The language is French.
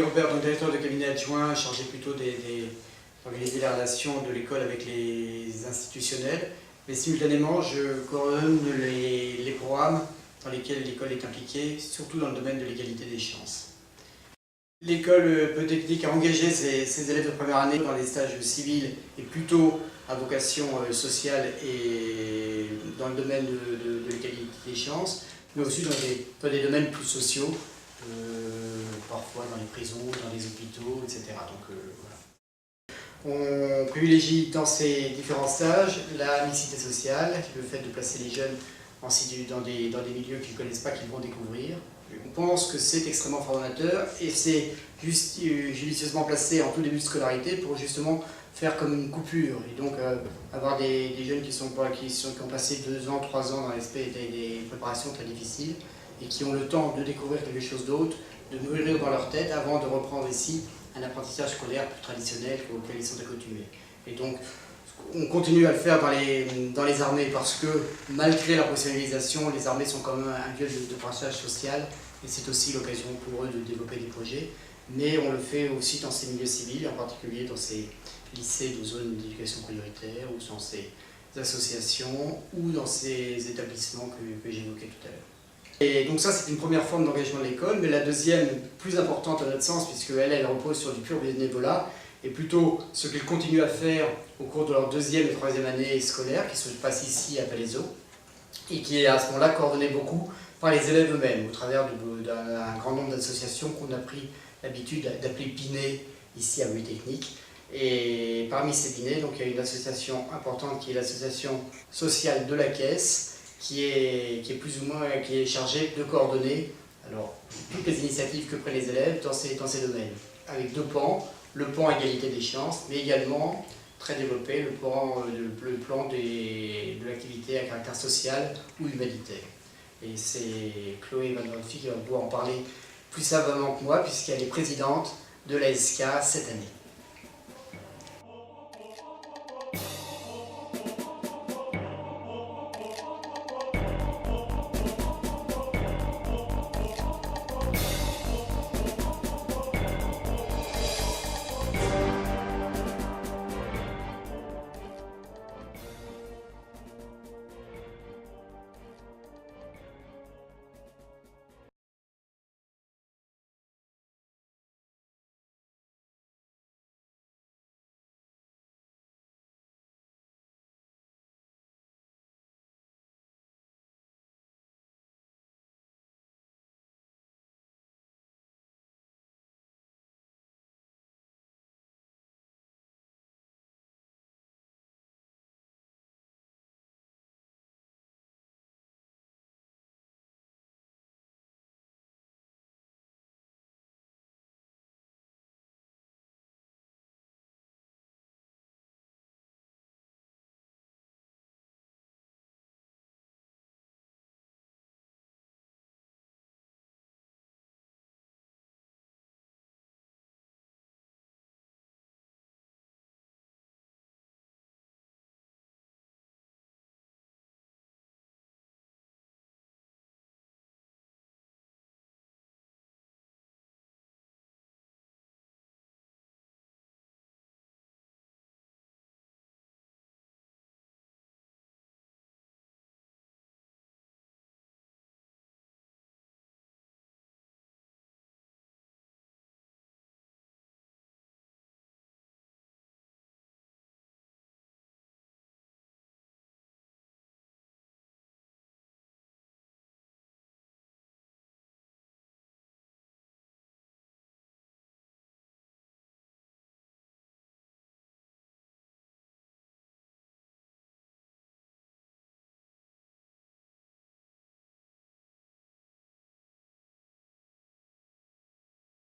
Jean-Louis Robert, donc directeur de cabinet adjoint, chargé plutôt d'organiser les relations de l'école avec les institutionnels. Mais simultanément, je coordonne les programmes dans lesquels l'école est impliquée, surtout dans le domaine de l'égalité des chances. L'école Polytechnique a engagé ses élèves de première année dans des stages civils et plutôt à vocation sociale et dans le domaine de l'égalité des chances, mais aussi dans des domaines plus sociaux, parfois dans les prisons, dans les hôpitaux, etc. Donc, voilà. On privilégie dans ces différents stages la mixité sociale, le fait de placer les jeunes dans des milieux qu'ils ne connaissent pas, qu'ils vont découvrir. On pense que c'est extrêmement formateur et c'est judicieusement placé en tout début de scolarité pour justement faire comme une coupure et donc avoir des jeunes qui ont passé 2 ans, 3 ans dans des préparations très difficiles et qui ont le temps de découvrir quelque chose d'autre, de mûrir dans leur tête avant de reprendre ici un apprentissage scolaire plus traditionnel auquel ils sont accoutumés. Et donc, on continue à le faire dans les armées parce que, malgré la professionnalisation, les armées sont quand même un lieu de brassage social et c'est aussi l'occasion pour eux de développer des projets. Mais on le fait aussi dans ces milieux civils, en particulier dans ces lycées de zones d'éducation prioritaire ou dans ces associations ou dans ces établissements que j'évoquais tout à l'heure. Et donc ça, c'est une première forme d'engagement de l'école, mais la deuxième, plus importante à notre sens, puisqu'elle repose sur du pur bénévolat, et plutôt ce qu'ils continuent à faire au cours de leur 2e et 3e année scolaire, qui se passe ici à Palaiseau, et qui est à ce moment-là coordonné beaucoup par les élèves eux-mêmes, au travers d'un grand nombre d'associations qu'on a pris l'habitude d'appeler PINE ici à Polytechnique. Et parmi ces PINE, donc, il y a une association importante qui est l'association sociale de la Caisse, qui est chargée de coordonner toutes les initiatives que prennent les élèves dans ces domaines, avec 2 pans. Le pan égalité des chances, mais également, très développé, le plan de l'activité à caractère social ou humanitaire. Et c'est Chloé Van Rolfi qui va pouvoir en parler plus savamment que moi, puisqu'elle est présidente de l'ASK cette année.